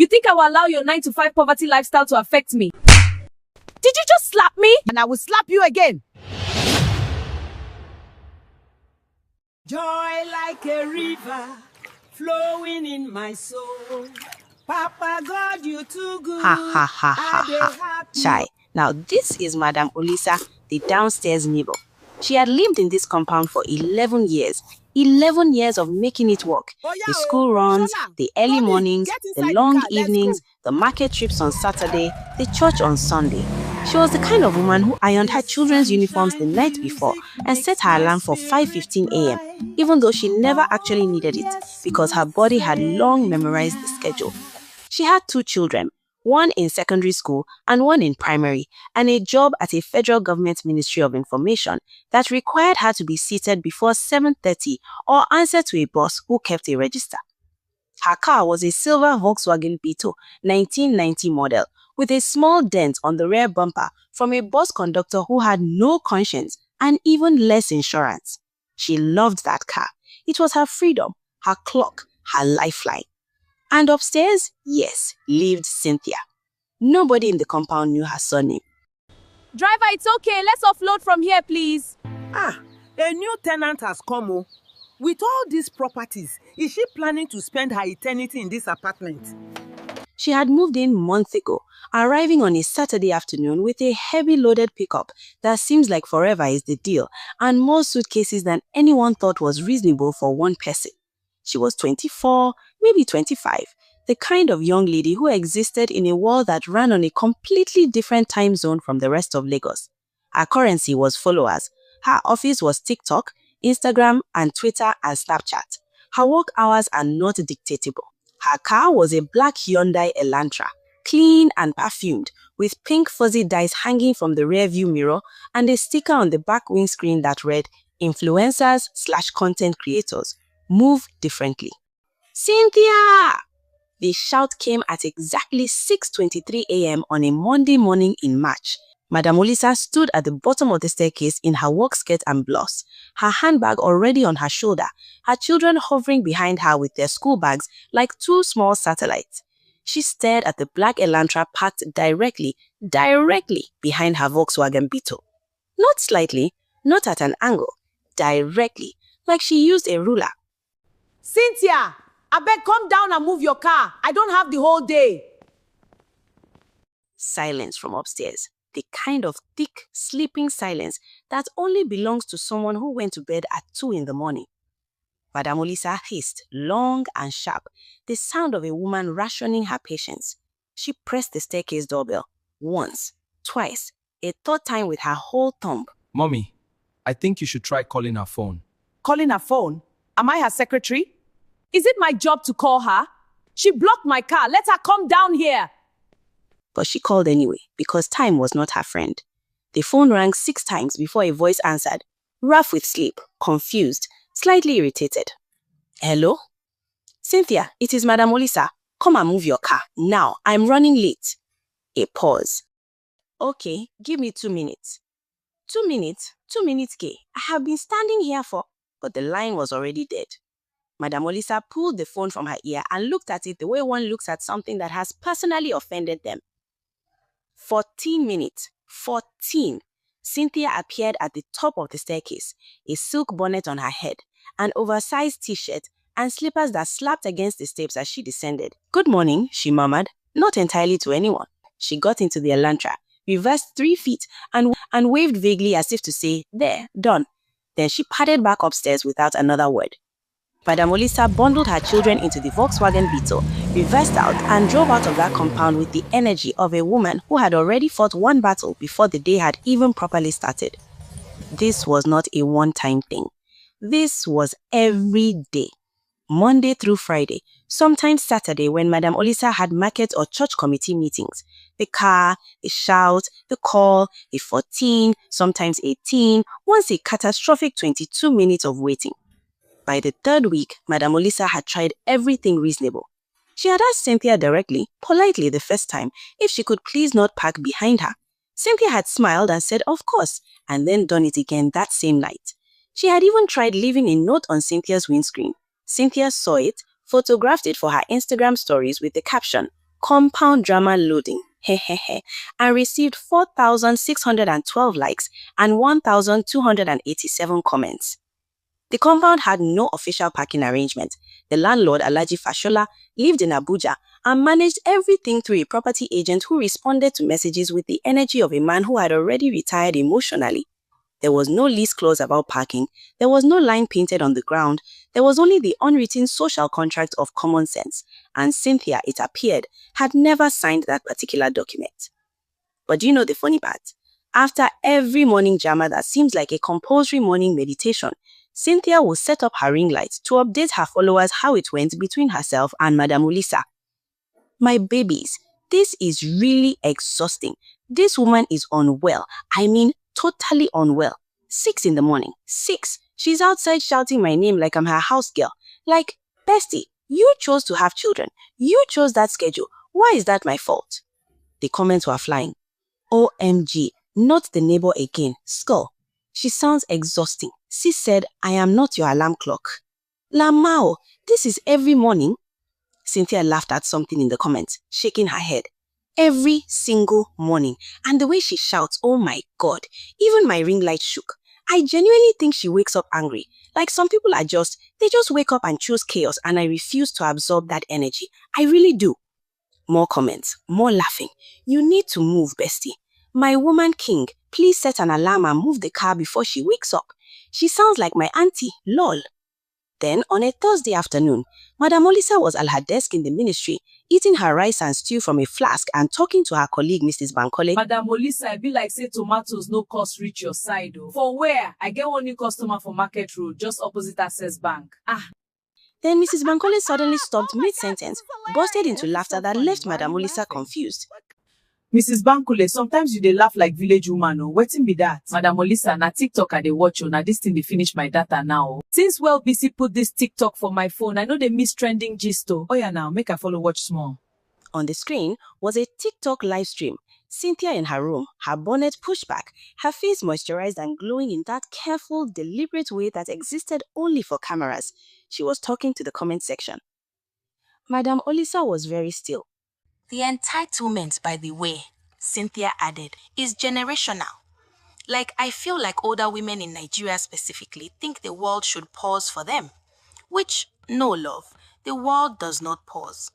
You think I will allow your 9 to 5 poverty lifestyle to affect me? Did you just slap me? And I will slap you again. Joy like a river flowing in my soul. Papa God, you too good. Ha. Chai. Now this is Madam Olisa, the downstairs neighbor. She had lived in this compound for 11 years. 11 years of making it work. The school runs, the early mornings, the long evenings, the market trips on Saturday, the church on Sunday. She was the kind of woman who ironed her children's uniforms the night before and set her alarm for 5:15 a.m., even though she never actually needed it because her body had long memorized the schedule. She had 2 children, one in secondary school and one in primary, and a job at a federal government Ministry of Information that required her to be seated before 7:30 or answer to a boss who kept a register. Her car was a silver Volkswagen Beetle 1990 model with a small dent on the rear bumper from a bus conductor who had no conscience and even less insurance. She loved that car. It was her freedom, her clock, her lifeline. And upstairs, yes, lived Cynthia. Nobody in the compound knew her surname. Driver, it's okay. Let's offload from here, please. A new tenant has come. Oh. With all these properties, is she planning to spend her eternity in this apartment? She had moved in months ago, arriving on a Saturday afternoon with a heavy loaded pickup that seems like forever is the deal, and more suitcases than anyone thought was reasonable for one person. She was 24, maybe 25, the kind of young lady who existed in a world that ran on a completely different time zone from the rest of Lagos. Her currency was followers. Her office was TikTok, Instagram, and Twitter and Snapchat. Her work hours are not dictatable. Her car was a black Hyundai Elantra, clean and perfumed, with pink fuzzy dice hanging from the rearview mirror and a sticker on the back windscreen that read, "Influencers/content creators. Move differently." Cynthia! The shout came at exactly 6:23 a.m. on a Monday morning in March. Madam Olisa stood at the bottom of the staircase in her work skirt and blouse, her handbag already on her shoulder, her children hovering behind her with their school bags like 2 small satellites. She stared at the black Elantra parked directly behind her Volkswagen Beetle. Not slightly, not at an angle, directly, like she used a ruler. Cynthia, I beg, come down and move your car. I don't have the whole day. Silence from upstairs. The kind of thick, sleeping silence that only belongs to someone who went to bed at 2 in the morning. Madam Olisa hissed, long and sharp, the sound of a woman rationing her patience. She pressed the staircase doorbell, once, twice, a third time with her whole thumb. Mommy, I think you should try calling her phone. Calling her phone? Am I her secretary? Is it my job to call her? She blocked my car. Let her come down here. But she called anyway, because time was not her friend. The phone rang 6 times before a voice answered, rough with sleep, confused, slightly irritated. Hello? Cynthia, it is Madam Olisa. Come and move your car, now. I'm running late. A pause. Okay, give me 2 minutes. 2 minutes? 2 minutes, K. I have been standing here for... But the line was already dead. Madam Olisa pulled the phone from her ear and looked at it the way one looks at something that has personally offended them. 14 minutes. 14. Cynthia appeared at the top of the staircase, a silk bonnet on her head, an oversized t-shirt, and slippers that slapped against the steps as she descended. Good morning, she murmured, not entirely to anyone. She got into the Elantra, reversed 3 feet, and waved vaguely as if to say, there, done. Then she padded back upstairs without another word. Madam Olisa bundled her children into the Volkswagen Beetle, reversed out, and drove out of that compound with the energy of a woman who had already fought 1 battle before the day had even properly started. This was not a one-time thing. This was every day. Monday through Friday, sometimes Saturday when Madam Olisa had market or church committee meetings. The car, the shout, the call, a 14, sometimes 18, once a catastrophic 22 minutes of waiting. By the 3rd week, Madam Olisa had tried everything reasonable. She had asked Cynthia directly, politely the first time, if she could please not park behind her. Cynthia had smiled and said of course, and then done it again that same night. She had even tried leaving a note on Cynthia's windscreen. Cynthia saw it, photographed it for her Instagram stories with the caption, compound drama loading, and received 4,612 likes and 1,287 comments. The compound had no official parking arrangement. The landlord, Alhaji Fashola, lived in Abuja and managed everything through a property agent who responded to messages with the energy of a man who had already retired emotionally. There was no lease clause about parking, there was no line painted on the ground, there was only the unwritten social contract of common sense, and Cynthia, it appeared, had never signed that particular document. But do you know the funny part? After every morning drama that seems like a compulsory morning meditation, Cynthia will set up her ring light to update her followers how it went between herself and Madam Ulisa. My babies, this is really exhausting. This woman is unwell. I mean, totally unwell. 6 in the morning. 6. She's outside shouting my name like I'm her house girl. Like, bestie, you chose to have children. You chose that schedule. Why is that my fault? The comments were flying. OMG, not the neighbor again. Skull. She sounds exhausting. Sis said, I am not your alarm clock. Lamao, this is every morning. Cynthia laughed at something in the comments, shaking her head. Every single morning. And the way she shouts, oh my God, even my ring light shook. I genuinely think she wakes up angry. Like some people they just wake up and choose chaos, and I refuse to absorb that energy. I really do. More comments, more laughing. You need to move, bestie. My woman king, please set an alarm and move the car before she wakes up. She sounds like my auntie, lol. Then, on a Thursday afternoon, Madam Ulisa was at her desk in the ministry, eating her rice and stew from a flask and talking to her colleague, Mrs. Bankole. Madam Ulisa, I be like say tomatoes no cost reach your side. Oh. For where? I get one new customer for Market Road, just opposite Access Bank. Then Mrs. Bankole suddenly stopped mid-sentence, busted into laughter that left Madam Ulisa confused. Mrs. Bankole, sometimes you dey laugh like village woman. Oh, wetin be that? Madam Ulisa, na TikTok I dey watch. Oh, na this thing dey finish my data now. Oh. Since BC put this TikTok for my phone, I know they miss trending gist. Oh yeah, now make I follow watch small. On the screen was a TikTok live stream. Cynthia in her room, her bonnet pushed back, her face moisturized and glowing in that careful, deliberate way that existed only for cameras. She was talking to the comment section. Madam Ulisa was very still. The entitlement, by the way, Cynthia added, is generational. Like, I feel like older women in Nigeria specifically think the world should pause for them. Which, no love, the world does not pause.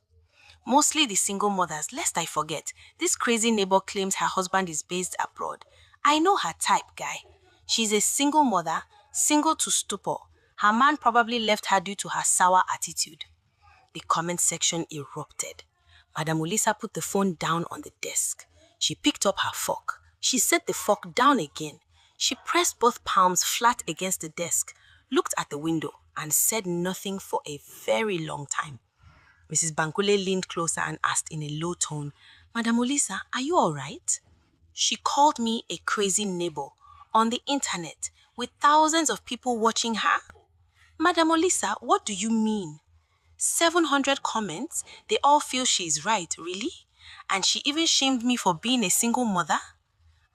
Mostly the single mothers, lest I forget, this crazy neighbor claims her husband is based abroad. I know her type, guy. She's a single mother, single to stupor. Her man probably left her due to her sour attitude. The comment section erupted. Madam Ulisa put the phone down on the desk. She picked up her fork. She set the fork down again. She pressed both palms flat against the desk, looked at the window, and said nothing for a very long time. Mrs. Bankole leaned closer and asked in a low tone, Madam Ulisa, are you all right? She called me a crazy neighbor on the internet with thousands of people watching her. Madam Ulisa, what do you mean? 700 comments? They all feel she's right, really? And she even shamed me for being a single mother?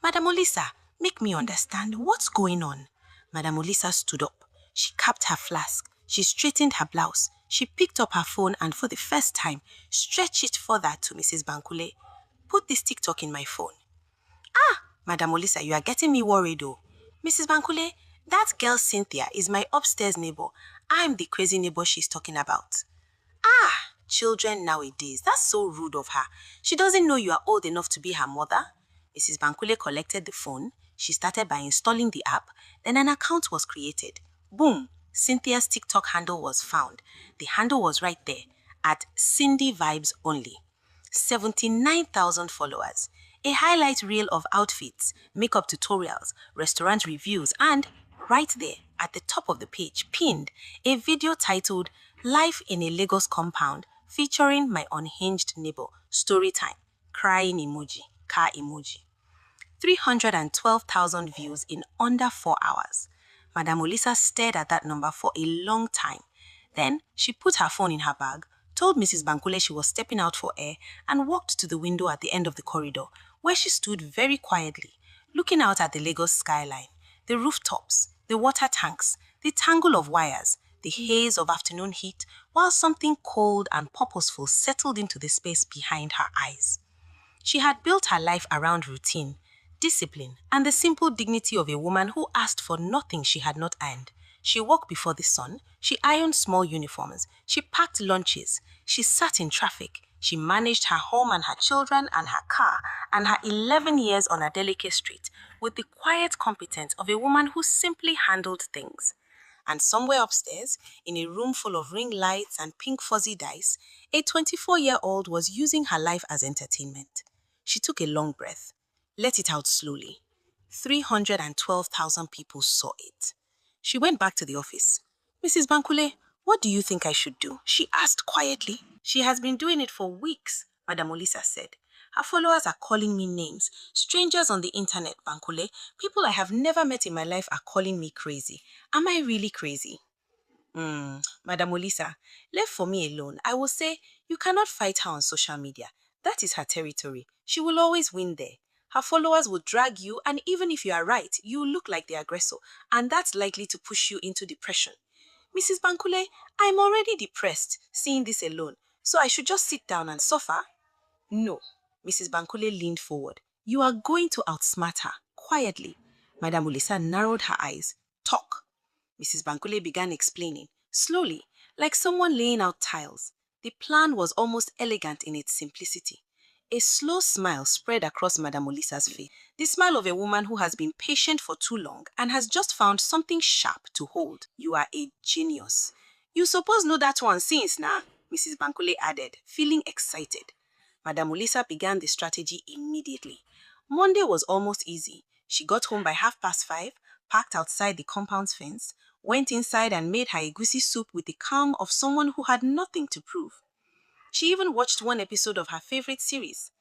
Madam Ulisa, make me understand what's going on. Madam Ulisa stood up. She capped her flask. She straightened her blouse. She picked up her phone and for the first time, stretched it further to Mrs. Bankole. Put this TikTok in my phone. Madam Ulisa, you are getting me worried though. Mrs. Bankole, that girl Cynthia is my upstairs neighbor. I'm the crazy neighbor she's talking about. Children nowadays, that's so rude of her. She doesn't know you are old enough to be her mother. Mrs. Bankole collected the phone. She started by installing the app. Then an account was created. Boom! Cynthia's TikTok handle was found. The handle was right there at Cindy Vibes Only. 79,000 followers. A highlight reel of outfits, makeup tutorials, restaurant reviews, and right there at the top of the page, pinned, a video titled Life in a Lagos Compound featuring my unhinged neighbor, story time, crying emoji, car emoji. 312,000 views in under 4 hours. Madam Ulisa stared at that number for a long time. Then she put her phone in her bag, told Mrs. Bankole she was stepping out for air, and walked to the window at the end of the corridor, where she stood very quietly, looking out at the Lagos skyline, the rooftops, the water tanks, the tangle of wires, the haze of afternoon heat, while something cold and purposeful settled into the space behind her eyes. She had built her life around routine, discipline, and the simple dignity of a woman who asked for nothing she had not earned. She woke before the sun, she ironed small uniforms, she packed lunches, she sat in traffic, she managed her home and her children and her car and her 11 years on a delicate street with the quiet competence of a woman who simply handled things. And somewhere upstairs, in a room full of ring lights and pink fuzzy dice, a 24-year-old was using her life as entertainment. She took a long breath, let it out slowly. 312,000 people saw it. She went back to the office. "Mrs. Bankole, what do you think I should do?" she asked quietly. "She has been doing it for weeks," Madam Olisa said. "Her followers are calling me names. Strangers on the internet, Bankole, people I have never met in my life are calling me crazy. Am I really crazy?" Madam Olisa, left for me alone, I will say, you cannot fight her on social media. That is her territory. She will always win there. Her followers will drag you, and even if you are right, you look like the aggressor, and that's likely to push you into depression. "Mrs. Bankole, I'm already depressed seeing this alone, so I should just sit down and suffer?" "No." Mrs. Bankole leaned forward. "You are going to outsmart her, quietly." Madam Olisa narrowed her eyes. "Talk." Mrs. Bankole began explaining, slowly, like someone laying out tiles. The plan was almost elegant in its simplicity. A slow smile spread across Madam Olisa's face, the smile of a woman who has been patient for too long and has just found something sharp to hold. "You are a genius. You suppose know that one since, nah?" Mrs. Bankole added, feeling excited. Madam Olisa began the strategy immediately. Monday was almost easy. She got home by 5:30, parked outside the compound's fence, went inside and made her egusi soup with the calm of someone who had nothing to prove. She even watched one episode of her favorite series.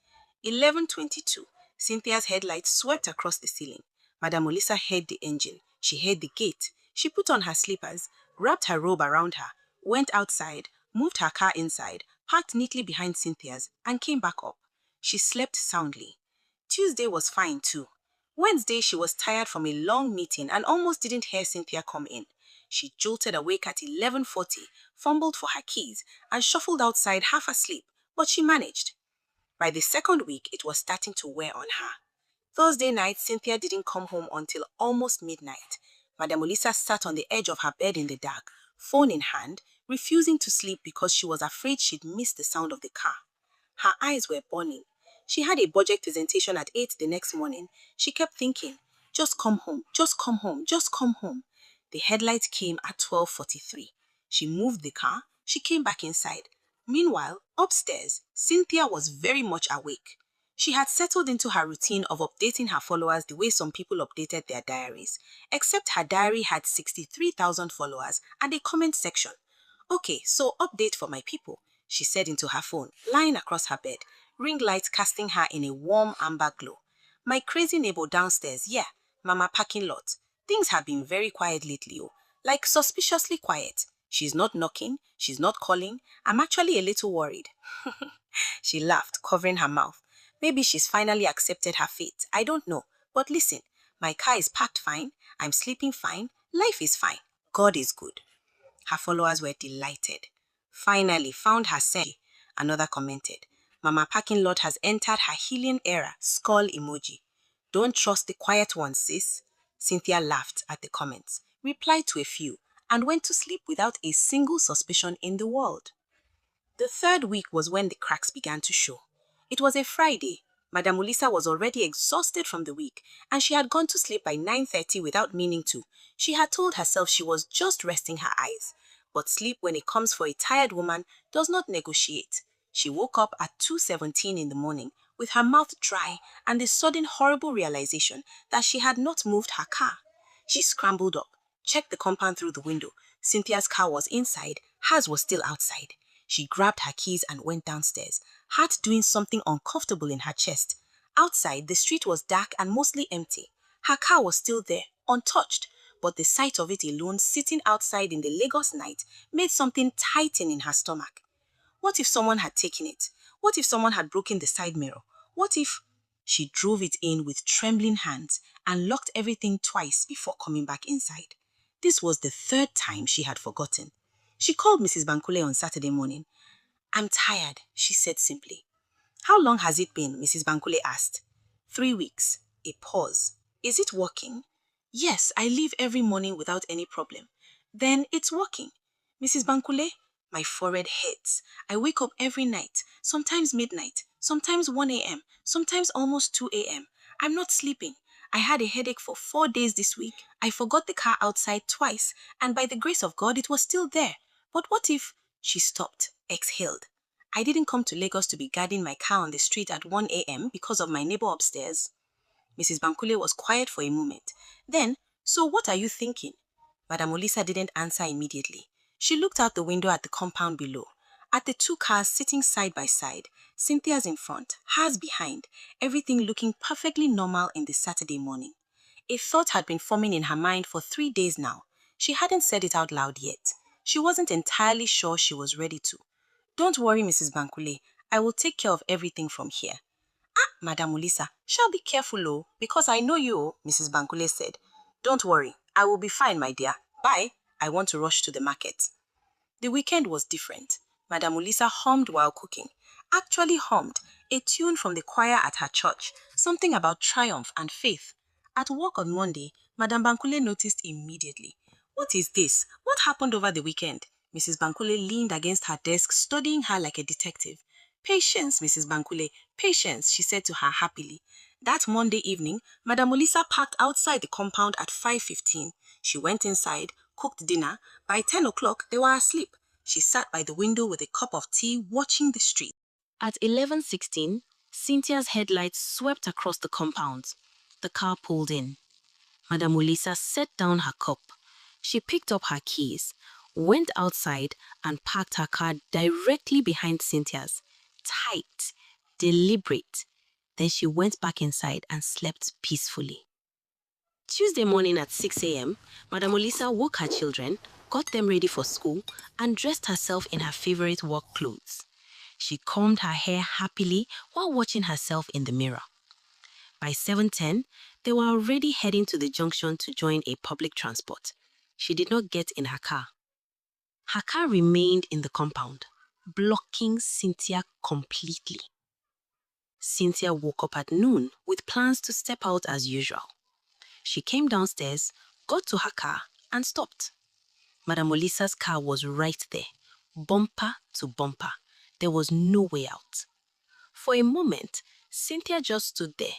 11:22, Cynthia's headlights swept across the ceiling. Madam Olisa heard the engine. She heard the gate. She put on her slippers, wrapped her robe around her, went outside, moved her car inside, parked neatly behind Cynthia's, and came back up. She slept soundly. Tuesday was fine too. Wednesday, she was tired from a long meeting and almost didn't hear Cynthia come in. She jolted awake at 11:40, fumbled for her keys, and shuffled outside half asleep, but she managed. By the second week, it was starting to wear on her. Thursday night, Cynthia didn't come home until almost midnight. Madam Olisa sat on the edge of her bed in the dark, phone in hand, refusing to sleep because she was afraid she'd miss the sound of the car. Her eyes were burning. She had a budget presentation at 8 the next morning. She kept thinking, just come home, just come home, just come home. The headlight came at 12:43. She moved the car. She came back inside. Meanwhile, upstairs, Cynthia was very much awake. She had settled into her routine of updating her followers the way some people updated their diaries, except her diary had 63,000 followers and a comment section. "Okay, so update for my people," she said into her phone, lying across her bed, ring lights casting her in a warm amber glow. "My crazy neighbor downstairs, yeah, Mama parking lot. Things have been very quiet lately, like suspiciously quiet. She's not knocking, she's not calling. I'm actually a little worried." She laughed, covering her mouth. "Maybe she's finally accepted her fate. I don't know. But listen, my car is parked fine. I'm sleeping fine. Life is fine. God is good." Her followers were delighted. "Finally found her sense," another commented. "Mama parking lot has entered her healing era. Skull emoji. Don't trust the quiet ones, sis." Cynthia laughed at the comments, replied to a few, and went to sleep without a single suspicion in the world. The third week was when the cracks began to show. It was a Friday. Madam Olisa was already exhausted from the week, and she had gone to sleep by 9:30 without meaning to. She had told herself she was just resting her eyes. But sleep, when it comes for a tired woman, does not negotiate. She woke up at 2:17 in the morning with her mouth dry and the sudden horrible realization that she had not moved her car. She scrambled up, checked the compound through the window. Cynthia's car was inside, hers was still outside. She grabbed her keys and went downstairs, heart doing something uncomfortable in her chest. Outside, the street was dark and mostly empty. Her car was still there, untouched, but the sight of it alone sitting outside in the Lagos night made something tighten in her stomach. What if someone had taken it? What if someone had broken the side mirror? What if... She drove it in with trembling hands and locked everything twice before coming back inside. This was the third time she had forgotten. She called Mrs. Bankole on Saturday morning. "I'm tired," she said simply. "How long has it been?" Mrs. Bankole asked. 3 weeks. A pause. "Is it working?" "Yes, I leave every morning without any problem." "Then it's working." "Mrs. Bankole," my forehead hurts. "I wake up every night, sometimes midnight, sometimes 1 a.m., sometimes almost 2 a.m. I'm not sleeping. I had a headache for 4 days this week. I forgot the car outside twice, and by the grace of God, it was still there. But what if—" She stopped, exhaled. "I didn't come to Lagos to be guarding my car on the street at 1 a.m. because of my neighbor upstairs." Mrs. Bankole was quiet for a moment. Then, "So what are you thinking?" Madam Olisa didn't answer immediately. She looked out the window at the compound below, at the 2 cars sitting side by side, Cynthia's in front, hers behind, everything looking perfectly normal in the Saturday morning. A thought had been forming in her mind for 3 days now. She hadn't said it out loud yet. She wasn't entirely sure she was ready to. "Don't worry, Mrs. Bankole. I will take care of everything from here." "Ah, Madam Olisa, shall be careful, oh, because I know you," Mrs. Bankole said. "Don't worry. I will be fine, my dear. Bye. I want to rush to the market." The weekend was different. Madam Olisa hummed while cooking. Actually hummed, a tune from the choir at her church, something about triumph and faith. At work on Monday, Madam Bankole noticed immediately. "What is this? What happened over the weekend?" Mrs. Bankole leaned against her desk, studying her like a detective. "Patience, Mrs. Bankole, patience," she said to her happily. That Monday evening, Madam Olisa parked outside the compound at 5:15. She went inside, cooked dinner. By 10 o'clock, they were asleep. She sat by the window with a cup of tea, watching the street. At 11:16, Cynthia's headlights swept across the compound. The car pulled in. Madam Olisa set down her cup. She picked up her keys, went outside, and parked her car directly behind Cynthia's. Tight, deliberate. Then she went back inside and slept peacefully. Tuesday morning at 6 a.m., Madam Olisa woke her children, got them ready for school, and dressed herself in her favorite work clothes. She combed her hair happily while watching herself in the mirror. By 7:10, they were already heading to the junction to join a public transport. She did not get in her car. Her car remained in the compound, blocking Cynthia completely. Cynthia woke up at noon with plans to step out as usual. She came downstairs, got to her car, and stopped. Madam Olisa's car was right there, bumper to bumper. There was no way out. For a moment, Cynthia just stood there,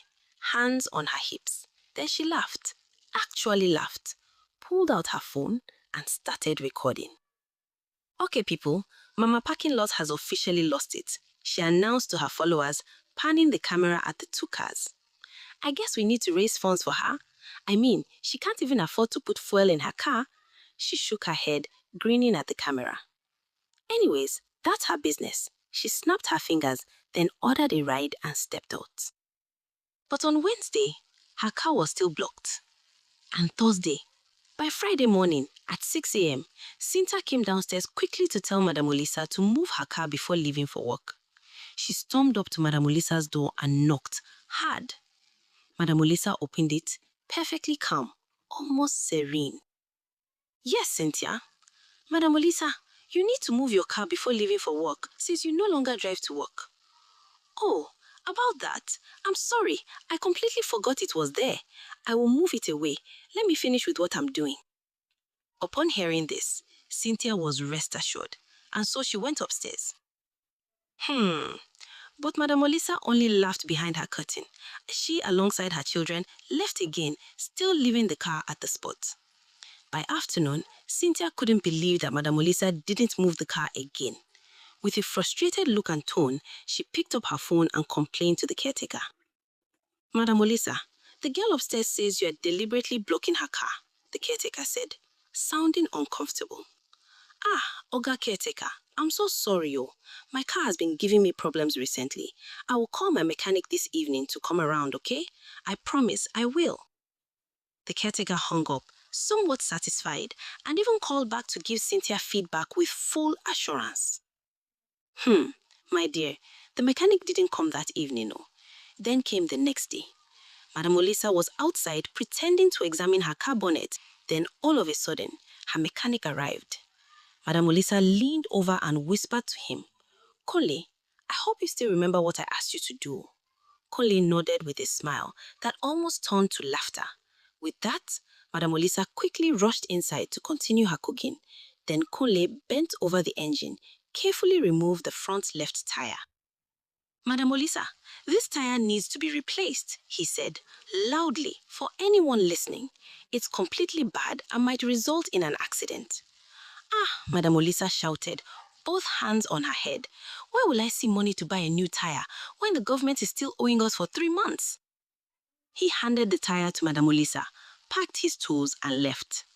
hands on her hips. Then she laughed, actually laughed, pulled out her phone, and started recording. "Okay, people, Mama Parking Lot has officially lost it," she announced to her followers, panning the camera at the 2 cars. "I guess we need to raise funds for her. I mean, she can't even afford to put fuel in her car." She shook her head, grinning at the camera. "Anyways, that's her business." She snapped her fingers, then ordered a ride and stepped out. But on Wednesday, her car was still blocked. And Thursday, by Friday morning at 6 a.m., Cynthia came downstairs quickly to tell Madam Olisa to move her car before leaving for work. She stormed up to Madam Olisa's door and knocked hard. Madam Olisa opened it, perfectly calm, almost serene. "Yes, Cynthia." "Madam Olisa, you need to move your car before leaving for work since you no longer drive to work." "Oh, about that, I'm sorry. I completely forgot it was there. I will move it away. Let me finish with what I'm doing." Upon hearing this, Cynthia was rest assured, and so she went upstairs. But Madam Olisa only laughed behind her curtain. She, alongside her children, left again, still leaving the car at the spot. By afternoon, Cynthia couldn't believe that Madam Olisa didn't move the car again. With a frustrated look and tone, she picked up her phone and complained to the caretaker. "Madam Olisa, the girl upstairs says you are deliberately blocking her car," the caretaker said, sounding uncomfortable. "Ah, Oga caretaker, I'm so sorry, oh. My car has been giving me problems recently. I will call my mechanic this evening to come around, okay? I promise I will." The caretaker hung up, somewhat satisfied, and even called back to give Cynthia feedback with full assurance. My dear, the mechanic didn't come that evening, no. Then came the next day. Madam Olisa was outside pretending to examine her car bonnet Then all of a sudden, her mechanic arrived. Madame Olisa leaned over and whispered to him, "Kunle, I hope you still remember what I asked you to do." Kunle nodded with a smile that almost turned to laughter. With that, Madame Olisa quickly rushed inside to continue her cooking. Then Kunle bent over the engine, carefully removed the front left tire. "Madame Olisa, this tire needs to be replaced," he said, loudly for anyone listening. "It's completely bad and might result in an accident." "Ah," Madame Olisa shouted, both hands on her head. "Where will I see money to buy a new tire when the government is still owing us for 3 months?" He handed the tire to Madame Olisa, packed his tools and left.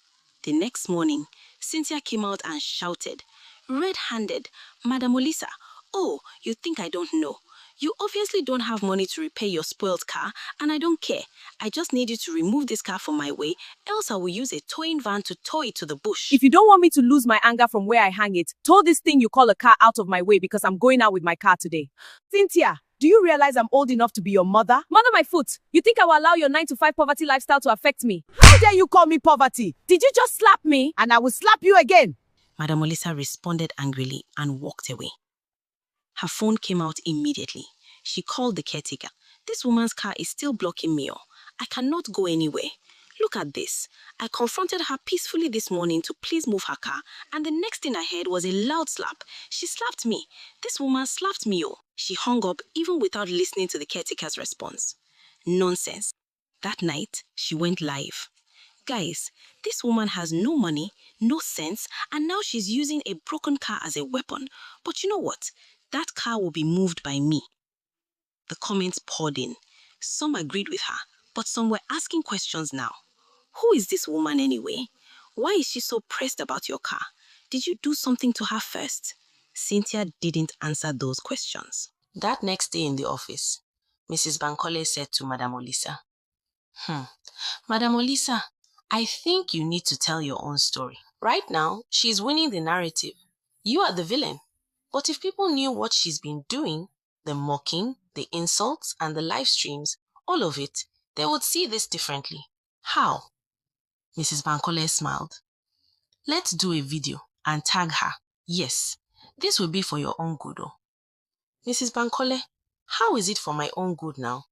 The next morning, Cynthia came out and shouted, red-handed, "Madame Olisa, oh, you think I don't know? You obviously don't have money to repair your spoiled car, and I don't care. I just need you to remove this car from my way, else I will use a towing van to tow it to the bush." If you don't want me to lose my anger from where I hang it, tow this thing you call a car out of my way because I'm going out with my car today. Cynthia, do you realize I'm old enough to be your mother? Mother my foot, you think I will allow your 9-to-5 poverty lifestyle to affect me? How dare you call me poverty? Did you just slap me? And I will slap you again. Madame Olisa responded angrily and walked away. Her phone came out immediately. She called the caretaker. "This woman's car is still blocking me. I cannot go anywhere. Look at this. I confronted her peacefully this morning to please move her car, and the next thing I heard was a loud slap. She slapped me. This woman slapped me. She hung up even without listening to the caretaker's response. Nonsense. That night, she went live. Guys, this woman has no money, no sense, and now she's using a broken car as a weapon. But you know what? That car will be moved by me." The comments poured in. Some agreed with her, but some were asking questions now. Who is this woman anyway? Why is she so pressed about your car? Did you do something to her first? Cynthia didn't answer those questions. That next day in the office, Mrs. Bankole said to Madame Olisa, "Madame Olisa, I think you need to tell your own story. Right now, she's winning the narrative. You are the villain. But if people knew what she's been doing, the mocking, the insults, and the live streams, all of it, they would see this differently." "How?" Mrs. Bankole smiled. "Let's do a video and tag her. Yes, this will be for your own good." "Mrs. Bankole, how is it for my own good now?"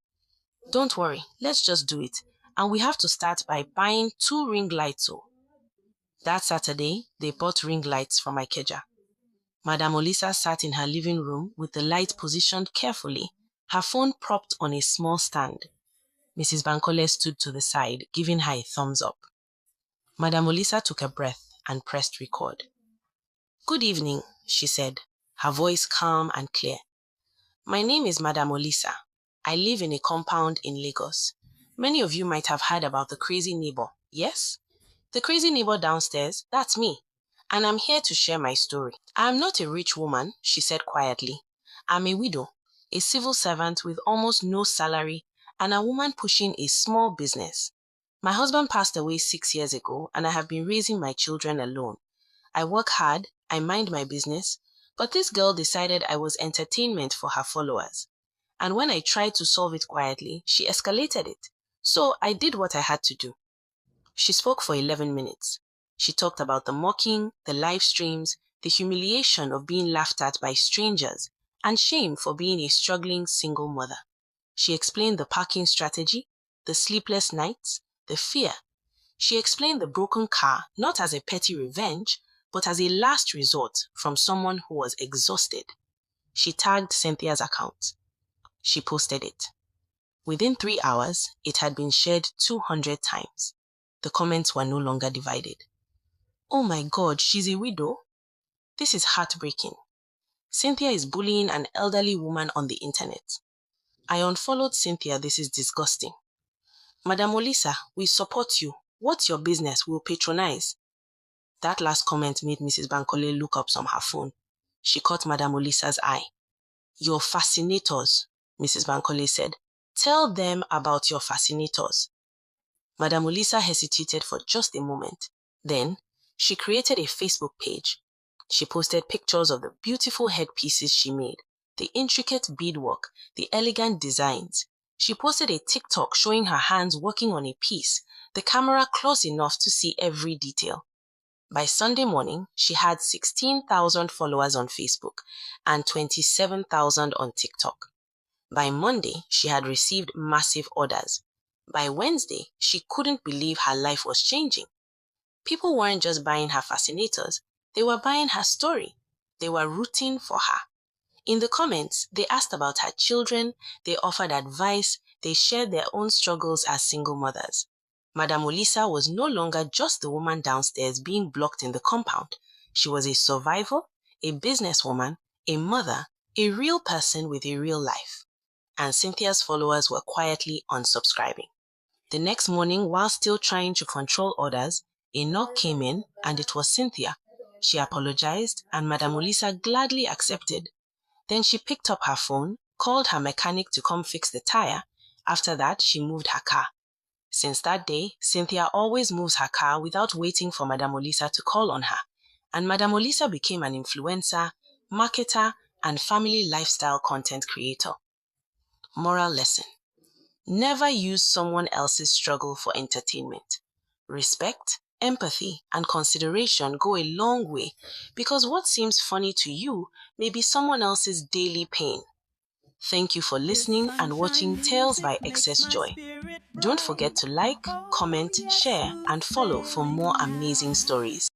"Don't worry, let's just do it. And we have to start by buying 2 ring lights." That Saturday, they bought ring lights from Ikeja. Madame Olisa sat in her living room with the light positioned carefully, her phone propped on a small stand. Mrs. Bankole stood to the side, giving her a thumbs up. Madame Olisa took a breath and pressed record. "Good evening," she said, her voice calm and clear. "My name is Madame Olisa. I live in a compound in Lagos. Many of you might have heard about the crazy neighbor, yes? The crazy neighbor downstairs, that's me. And I'm here to share my story. I'm not a rich woman," she said quietly. "I'm a widow, a civil servant with almost no salary, and a woman pushing a small business. My husband passed away 6 years ago, and I have been raising my children alone. I work hard, I mind my business, but this girl decided I was entertainment for her followers. And when I tried to solve it quietly, she escalated it. So I did what I had to do." She spoke for 11 minutes. She talked about the mocking, the live streams, the humiliation of being laughed at by strangers, and shame for being a struggling single mother. She explained the parking strategy, the sleepless nights, the fear. She explained the broken car not as a petty revenge, but as a last resort from someone who was exhausted. She tagged Cynthia's account. She posted it. Within 3 hours, it had been shared 200 times. The comments were no longer divided. "Oh my God, she's a widow? This is heartbreaking. Cynthia is bullying an elderly woman on the internet. I unfollowed Cynthia, this is disgusting. Madame Olisa, we support you. What's your business? We'll patronize." That last comment made Mrs. Bankole look up from her phone. She caught Madame Olisa's eye. "Your fascinators," Mrs. Bankole said. "Tell them about your fascinators." Madame Olisa hesitated for just a moment. Then, she created a Facebook page. She posted pictures of the beautiful headpieces she made, the intricate beadwork, the elegant designs. She posted a TikTok showing her hands working on a piece, the camera close enough to see every detail. By Sunday morning, she had 16,000 followers on Facebook and 27,000 on TikTok. By Monday, she had received massive orders. By Wednesday, she couldn't believe her life was changing. People weren't just buying her fascinators, they were buying her story. They were rooting for her. In the comments, they asked about her children, they offered advice, they shared their own struggles as single mothers. Madam Olisa was no longer just the woman downstairs being blocked in the compound. She was a survivor, a businesswoman, a mother, a real person with a real life. And Cynthia's followers were quietly unsubscribing. The next morning, while still trying to control orders, a knock came in and it was Cynthia. She apologized and Madam Olisa gladly accepted. Then she picked up her phone, called her mechanic to come fix the tire. After that, she moved her car. Since that day, Cynthia always moves her car without waiting for Madam Olisa to call on her. And Madam Olisa became an influencer, marketer, and family lifestyle content creator. Moral lesson: never use someone else's struggle for entertainment. Respect, empathy, and consideration go a long way because what seems funny to you may be someone else's daily pain. Thank you for listening and watching Tales by Excess Joy. Don't forget to like, comment, share, and follow for more amazing stories.